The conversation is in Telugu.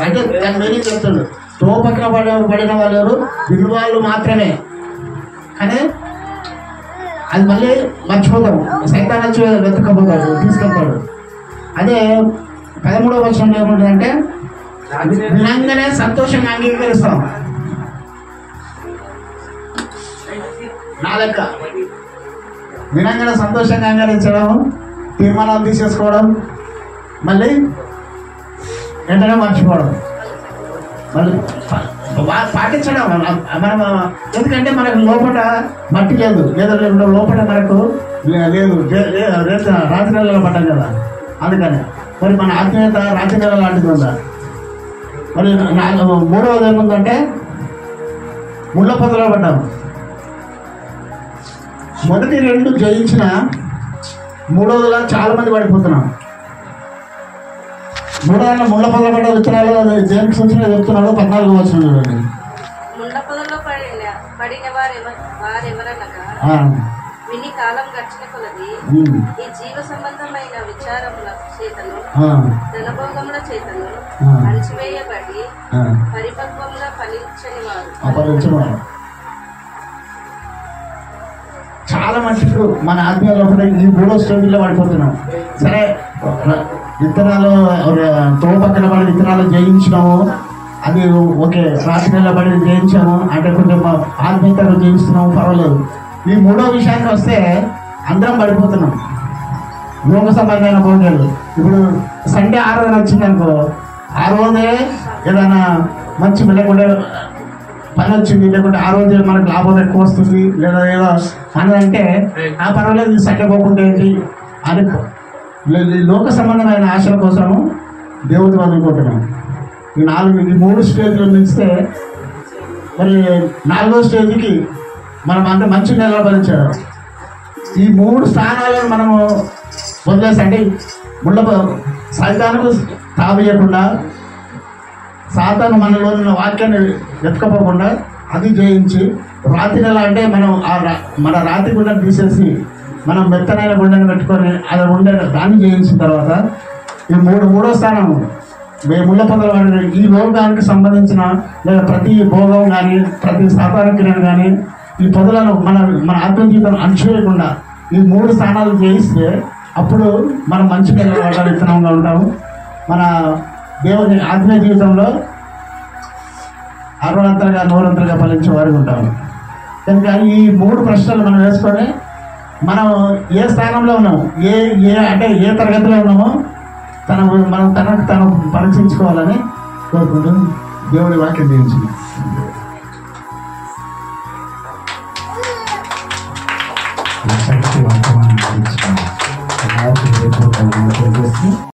అంటే దాని మీనింగ్ చెప్తాడు. స్టోవ్ పక్కన పడిన వాళ్ళు ఎవరు? విలువాళ్ళు మాత్రమే. కానీ అది మళ్ళీ మర్చిపోతాం, సైతాన్ వచ్చి వెతకపోతాడు, తీసుకెళ్తాడు. అదే 13వ వచనంలో ఏముంటుందంటే వినంగానే సంతోషంగా అంగీకరిస్తాం. నా లెక్క వినంగానే సంతోషంగా అంగీకరించడం, తీర్మానాలు తీసేసుకోవడం, మళ్ళీ వెంటనే మర్చిపోవడం, మళ్ళీ పాటించడం. మనం ఎందుకంటే మనకు లోపల మట్టి లేదు, లేదా లోపల మనకు లేదు, రాత్రి నెలలో పడ్డాం కదా. అందుకని మరి మన ఆత్మీయత రాత్రి నెల లాంటిది ఉందా? మరి 3వది ఏముందంటే ముళ్ళ పొదలో పడ్డాము. మొదటి 2 జయించిన 3వదిలా చాలా మంది పడిపోతున్నాం. 3వ ముళ్ళ పొదలో పడ్డ విత్తనాలు దేనికి సూచన చెప్తున్నాడు? 14వ వచనం చూడండి. ముళ్ళ పొదలో పడిన వారెవరనగా విని కాలం గడిచిన కొలది ఈ జీవ సంబంధమైన విచారముల చేతను ధనభోగముల చేతను అణచివేయబడి పరిపక్వంగా ఫలించని వారు. చాలా మటుకు మన ఆత్మీయ లోపల ఈ 3వ స్టేజ్లో పడిపోతున్నాం. సరే, విత్తనాలు తో పక్కన పడి విత్తనాలు జయించినాము, అది ఓకే. రాత్రి నెల పడి జయించాము అంటే కొంచెం ఆత్మీయతగా జయిస్తున్నాము, పర్వాలేదు. ఈ 3వ విషయానికి వస్తే అందరం పడిపోతున్నాం. లోక సంబంధమైన భోజనాలు. ఇప్పుడు సండే ఆరాధన వచ్చిందనుకో, ఆ రోజే ఏదైనా మంచి లేకుంటే పని వచ్చింది, లేకుంటే ఆ రోజే మనకు లాభం ఎక్కువ వస్తుంది, లేదా ఏదో అని అంటే ఆ పర్వాలేదు, సండే పోకుండా ఏంటి అని లోక సంబంధమైన ఆశల కోసము దేవుడిని వదులుకుంటున్నాం. ఈ 3 స్టేజ్లు మించితే మరి 4వ స్టేజ్కి మనం అంత మంచి నిలబడించాడు. ఈ 3 స్థానాలను మనము వదిలేసండి. సైతానికి తావేయకుండా, సాతాను మనలో ఉన్న వాక్యాన్ని వెతకపోకుండా అది జయించి, రాత్రి నెల అంటే మనం మన రాత్రి గుండెని తీసేసి మనం మెత్తనైన గుండెని పెట్టుకొని అది ఉండే దాన్ని జయించిన తర్వాత ఈ 3వ స్థానం ముళ్ళ పొదలు వాడిన ఈ లోకానికి సంబంధించిన లేదా ప్రతి భోగం కానీ ప్రతి సాతాన క్రియలు కానీ ఈ పొదలను మన ఆత్మ జీవితం అణచివేయకుండా ఈ 3 స్థానాలు జయిస్తే అప్పుడు మనం మంచి విత్తనంగా ఉంటాము. మన దేవుని ఆత్మీయ జీవితంలో అరవంతలుగా 100 ఫలించే వారికి ఉంటాము. కనుక ఈ 3 ప్రశ్నలు మనం వేసుకొని మనం ఏ స్థానంలో ఉన్నాము, అంటే ఏ తరగతిలో ఉన్నామో మనం తను పరీక్షించుకోవాలని కోరుకుంటూ దేవుడి వాక్యం దీవించింది.